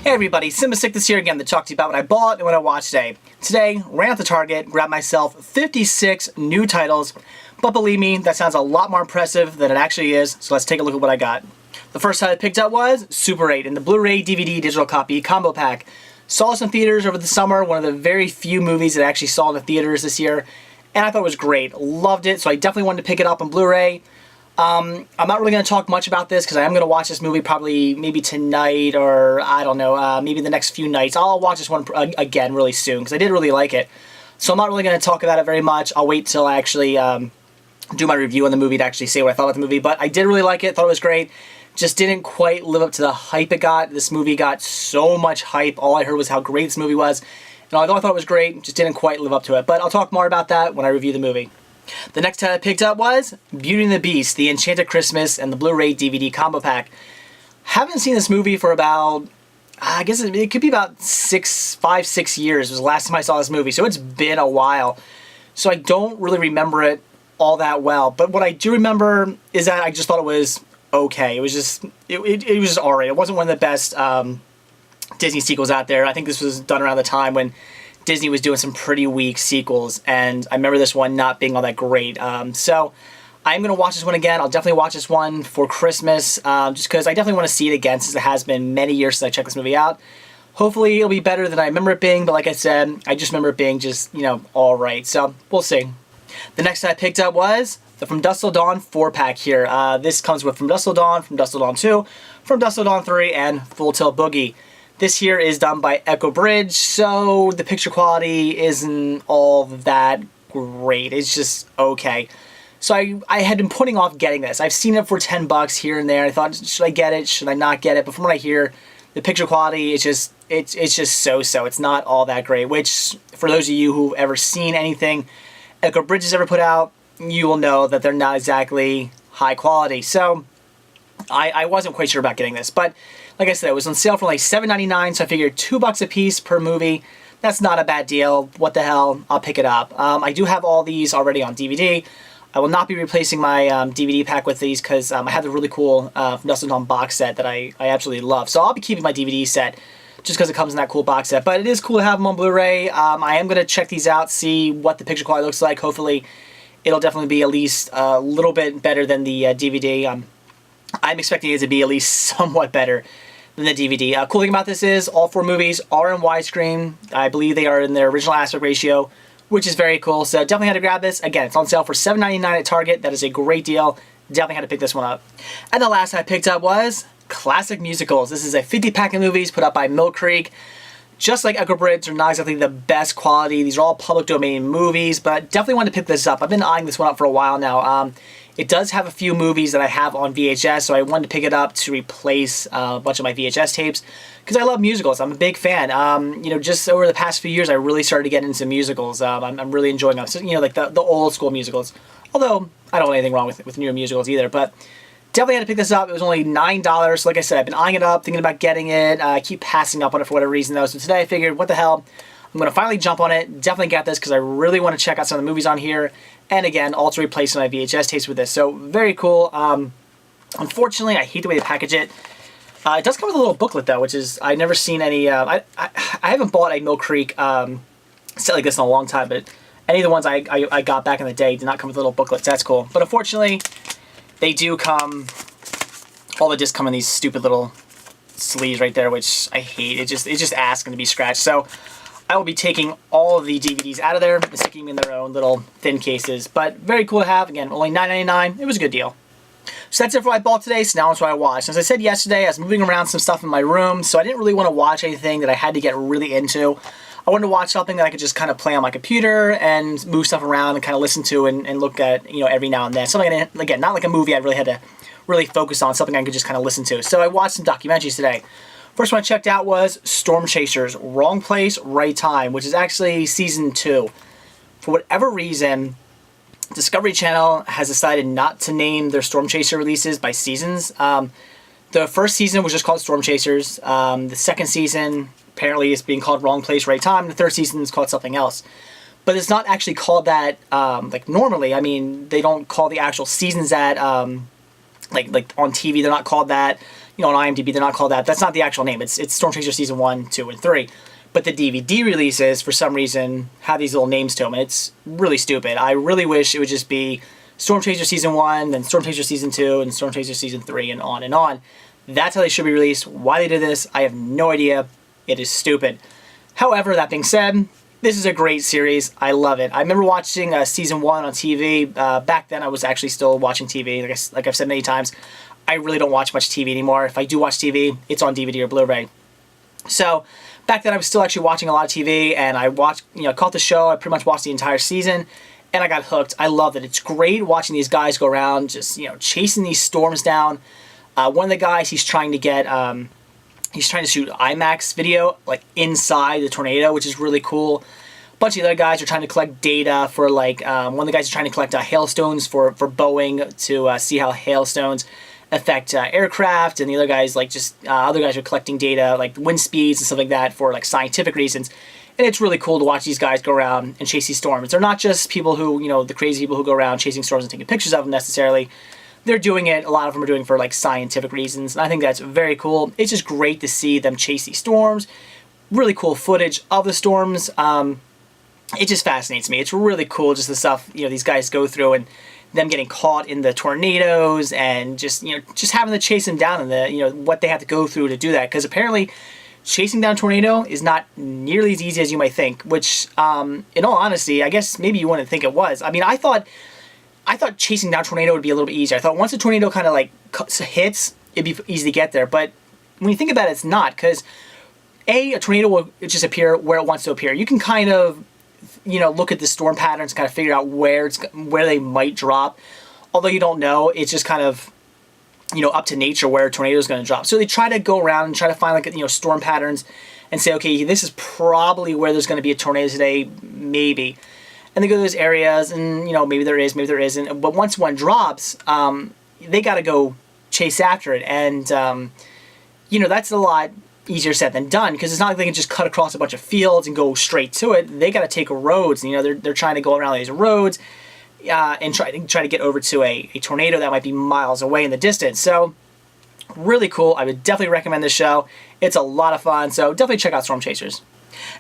Hey everybody, Sick this here again to talk to you about what I bought and what I watched today. Today, ran out to Target, grabbed myself 56 new titles, but believe me, that sounds a lot more impressive than it actually is, so let's take a look at what I got. The first title I picked up was Super 8 in the Blu-ray DVD digital copy combo pack. Saw this in theaters over the summer, one of the very few movies that I actually saw in the theaters this year, and I thought it was great. Loved it, so I definitely wanted to pick it up on Blu-ray. I'm not really going to talk much about this because I am going to watch this movie probably maybe tonight or I don't know, maybe the next few nights. I'll watch this one again really soon because I did really like it. So I'm not really going to talk about it very much. I'll wait till I actually do my review on the movie to actually say what I thought about the movie. But I did really like it, thought it was great. Just didn't quite live up to the hype it got. This movie got so much hype. All I heard was how great this movie was. And although I thought it was great, just didn't quite live up to it. But I'll talk more about that when I review the movie. The next title I picked up was Beauty and the Beast, The Enchanted Christmas, and the Blu-ray DVD combo pack. Haven't seen this movie for about, I guess it could be about 5, 6 years was the last time I saw this movie, so it's been a while. So I don't really remember it all that well, but what I do remember is that I just thought it was okay. It was just, it was just alright. It wasn't one of the best Disney sequels out there. I think this was done around the time when Disney was doing some pretty weak sequels, and I remember this one not being all that great. So I'm going to watch this one again. I'll definitely watch this one for Christmas, just because I definitely want to see it again since it has been many years since I checked this movie out. Hopefully it'll be better than I remember it being, but like I said, I just remember it being just, you know, alright. So we'll see. The next I picked up was the From Dusk Till Dawn 4-pack here. This comes with From Dusk Till Dawn, From Dusk Till Dawn 2, From Dusk Till Dawn 3, and Full Tilt Boogie. This here is done by Echo Bridge, so the picture quality isn't all that great. It's just okay. So I had been putting off getting this. I've seen it for 10 bucks here and there. I thought, should I get it? Should I not get it? But from what I hear, the picture quality is just it's just so-so. It's not all that great, which for those of you who've ever seen anything Echo Bridge has ever put out, you will know that they're not exactly high quality. So I wasn't quite sure about getting this, but like I said, it was on sale for like $7.99, so I figured $2 a piece per movie. That's not a bad deal. What the hell? I'll pick it up. I do have all these already on DVD. I will not be replacing my DVD pack with these because I have the really cool Dusk Till Dawn box set that I absolutely love. So I'll be keeping my DVD set just because it comes in that cool box set. But it is cool to have them on Blu-ray. I am going to check these out, see what the picture quality looks like. Hopefully, it'll definitely be at least a little bit better than the DVD. I'm expecting it to be at least somewhat better than the DVD. Cool thing about this is all 4 movies are in widescreen. I believe they are in their original aspect ratio, which is very cool. So definitely had to grab this. Again, it's on sale for $7.99 at Target. That is a great deal. Definitely had to pick this one up. And the last I picked up was Classic Musicals. This is a 50-pack of movies put up by Mill Creek. Just like Echo Bridge, they're not exactly the best quality. These are all public domain movies, but definitely wanted to pick this up. I've been eyeing this one up for a while now. It does have a few movies that I have on VHS, so I wanted to pick it up to replace a bunch of my VHS tapes because I love musicals. I'm a big fan. You know, just over the past few years, I really started to get into musicals. I'm really enjoying them. So, you know, like the old school musicals. Although I don't have anything wrong with newer musicals either, but definitely had to pick this up. It was only $9. So like I said, I've been eyeing it up, thinking about getting it. I keep passing up on it for whatever reason though. So today I figured, what the hell? I'm going to finally jump on it. Definitely get this because I really want to check out some of the movies on here. And again, also replace my VHS tapes with this. So very cool. Unfortunately, I hate the way they package it. It does come with a little booklet though, which is, I've never seen any, I haven't bought a Mill Creek set like this in a long time, but any of the ones I got back in the day did not come with little booklets. That's cool. But unfortunately, they do come, all the discs come in these stupid little sleeves right there, which I hate. It's just asking to be scratched. So I will be taking all of the DVDs out of there and sticking them in their own little thin cases. But very cool to have. Again, only $9.99. It was a good deal. So that's it for what I bought today. So now it's what I watched. As I said yesterday, I was moving around some stuff in my room, so I didn't really want to watch anything that I had to get really into. I wanted to watch something that I could just kind of play on my computer and move stuff around and kind of listen to and look at, you know, every now and then. Something, again, not like a movie I really had to really focus on, something I could just kind of listen to. So I watched some documentaries today. First one I checked out was Storm Chasers, Wrong Place, Right Time, which is actually season 2. For whatever reason, Discovery Channel has decided not to name their Storm Chaser releases by seasons. The first season was just called Storm Chasers. The second season apparently is being called Wrong Place, Right Time. The third season is called something else. But it's not actually called that like normally. I mean, they don't call the actual seasons that like on TV. They're not called that. you know, on IMDb, they're not called that. That's not the actual name. It's Storm Chaser Season 1, 2, and 3. But the DVD releases, for some reason, have these little names to them, and it's really stupid. I really wish it would just be Storm Chaser Season 1, then Storm Chaser Season 2, and Storm Chaser Season 3, and on and on. That's how they should be released. Why they did this, I have no idea. It is stupid. However, that being said, this is a great series. I love it. I remember watching Season 1 on TV. Back then, I was actually still watching TV. Like I've said many times, I really don't watch much TV anymore. If I do watch TV, it's on DVD or Blu-ray. So back then I was still actually watching a lot of TV, and I watched, caught the show. I pretty much watched the entire season, and I got hooked. I loved it. It's great watching these guys go around just, chasing these storms down. One of the guys, he's trying to get, he's trying to shoot IMAX video, like inside the tornado, which is really cool. A bunch of the other guys are trying to collect data for, like, one of the guys is trying to collect hailstones for Boeing to see how hailstones affect aircraft, and the other guys, like, just other guys are collecting data like wind speeds and stuff like that for, like, scientific reasons. And it's really cool to watch these guys go around and chase these storms. They're not just people who, the crazy people who go around chasing storms and taking pictures of them necessarily. They're doing it, a lot of them are doing it for, like, scientific reasons, and I think that's very cool. It's just great to see them chase these storms. Really cool footage of the storms. It just fascinates me. It's really cool, just the stuff, these guys go through, and them getting caught in the tornadoes, and just having to chase them down, and the what they have to go through to do that, because apparently chasing down a tornado is not nearly as easy as you might think, which in all honesty, I guess maybe you wouldn't think it was. I mean, I thought chasing down a tornado would be a little bit easier. I thought once a tornado kind of like hits, it'd be easy to get there, but when you think about it, it's not, because a tornado will just appear where it wants to appear. You can kind of look at the storm patterns, kind of figure out where they might drop. Although you don't know, it's just kind of, up to nature where a tornado is going to drop. So they try to go around and try to find, like, storm patterns and say, okay, this is probably where there's going to be a tornado today, maybe. And they go to those areas, and, maybe there is, maybe there isn't. But once one drops, they got to go chase after it. And, that's a lot easier said than done, because it's not like they can just cut across a bunch of fields and go straight to it. They got to take roads, and they're trying to go around these roads and try to get over to a tornado that might be miles away in the distance. So really cool. I would definitely recommend this show. It's a lot of fun, so definitely check out Storm Chasers.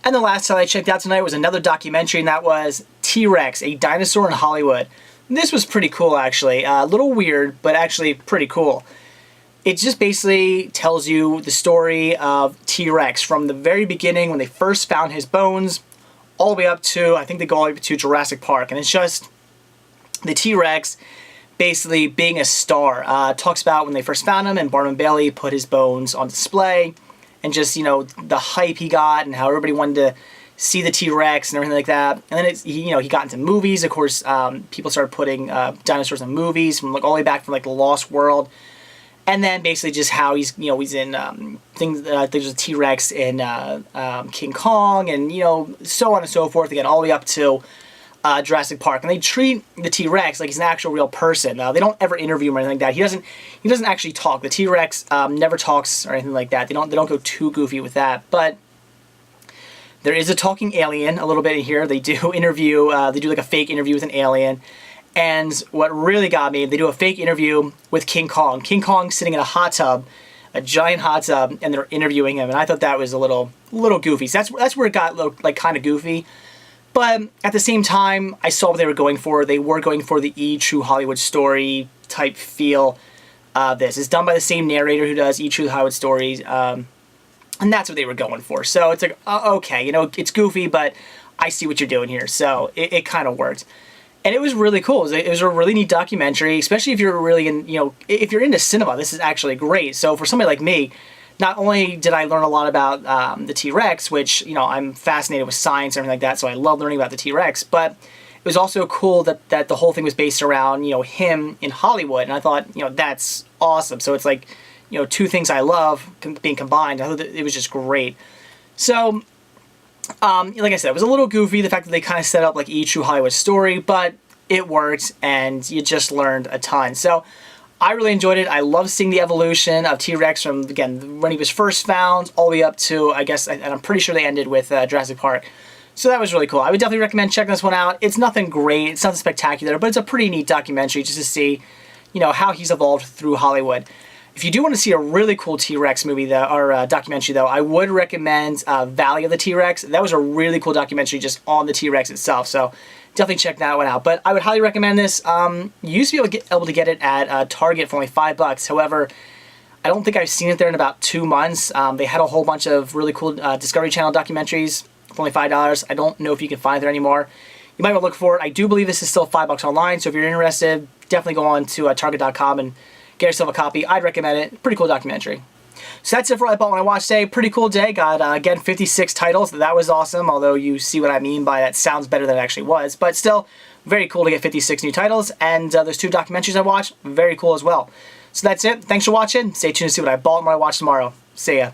And the last title I checked out tonight was another documentary, and that was T-Rex, a dinosaur in Hollywood. This was pretty cool, actually. A little weird, but actually pretty cool. It just basically tells you the story of T-Rex from the very beginning when they first found his bones all the way up to, I think they go all the way to Jurassic Park. And it's just the T-Rex basically being a star. Talks about when they first found him and Barnum and Bailey put his bones on display, and just, the hype he got and how everybody wanted to see the T-Rex and everything like that. And then he got into movies. Of course, people started putting dinosaurs in movies from, like, all the way back from, like, The Lost World. And then basically just how he's in things. There's a T-Rex in King Kong, and so on and so forth. Again, all the way up to Jurassic Park. And they treat the T-Rex like he's an actual real person. They don't ever interview him or anything like that. He doesn't actually talk. The T-Rex never talks or anything like that. They don't go too goofy with that. But there is a talking alien a little bit in here. They do interview. They do like a fake interview with an alien. And what really got me, they do a fake interview with King Kong. King Kong's sitting in a hot tub, a giant hot tub, and they're interviewing him. And I thought that was a little goofy. So that's where it got like kind of goofy. But at the same time, I saw what they were going for. They were going for the True Hollywood Story type feel of this. It's done by the same narrator who does True Hollywood Stories. And that's what they were going for. So it's like, okay, it's goofy, but I see what you're doing here. So it kind of worked. And it was really cool. It was a really neat documentary, especially if you're really if you're into cinema, this is actually great. So for somebody like me, not only did I learn a lot about the T-Rex, which, I'm fascinated with science and everything like that, so I love learning about the T-Rex, but it was also cool that the whole thing was based around, him in Hollywood, and I thought, that's awesome. So it's like, two things I love being combined. I thought that it was just great. So, like I said, it was a little goofy, the fact that they kind of set up like True Hollywood Story, but it worked, and you just learned a ton. So I really enjoyed it. I love seeing the evolution of T-Rex from, again, when he was first found all the way up to, I guess, and I'm pretty sure they ended with Jurassic Park. So that was really cool. I would definitely recommend checking this one out. It's nothing great, it's nothing spectacular, but it's a pretty neat documentary just to see, how he's evolved through Hollywood. If you do want to see a really cool T-Rex movie though, or documentary though, I would recommend Valley of the T-Rex. That was a really cool documentary just on the T-Rex itself, so definitely check that one out. But I would highly recommend this. You used to be able to get it at Target for only $5. However, I don't think I've seen it there in about 2 months. They had a whole bunch of really cool Discovery Channel documentaries for only $5. I don't know if you can find it there anymore. You might want to look for it. I do believe this is still $5 online, so if you're interested, definitely go on to Target.com and get yourself a copy. I'd recommend it. Pretty cool documentary. So that's it for what I bought when I watched today. Pretty cool day. Got, again, 56 titles. That was awesome, although you see what I mean by that sounds better than it actually was. But still, very cool to get 56 new titles. And those 2 documentaries I watched, very cool as well. So that's it. Thanks for watching. Stay tuned to see what I bought and what I watch tomorrow. See ya.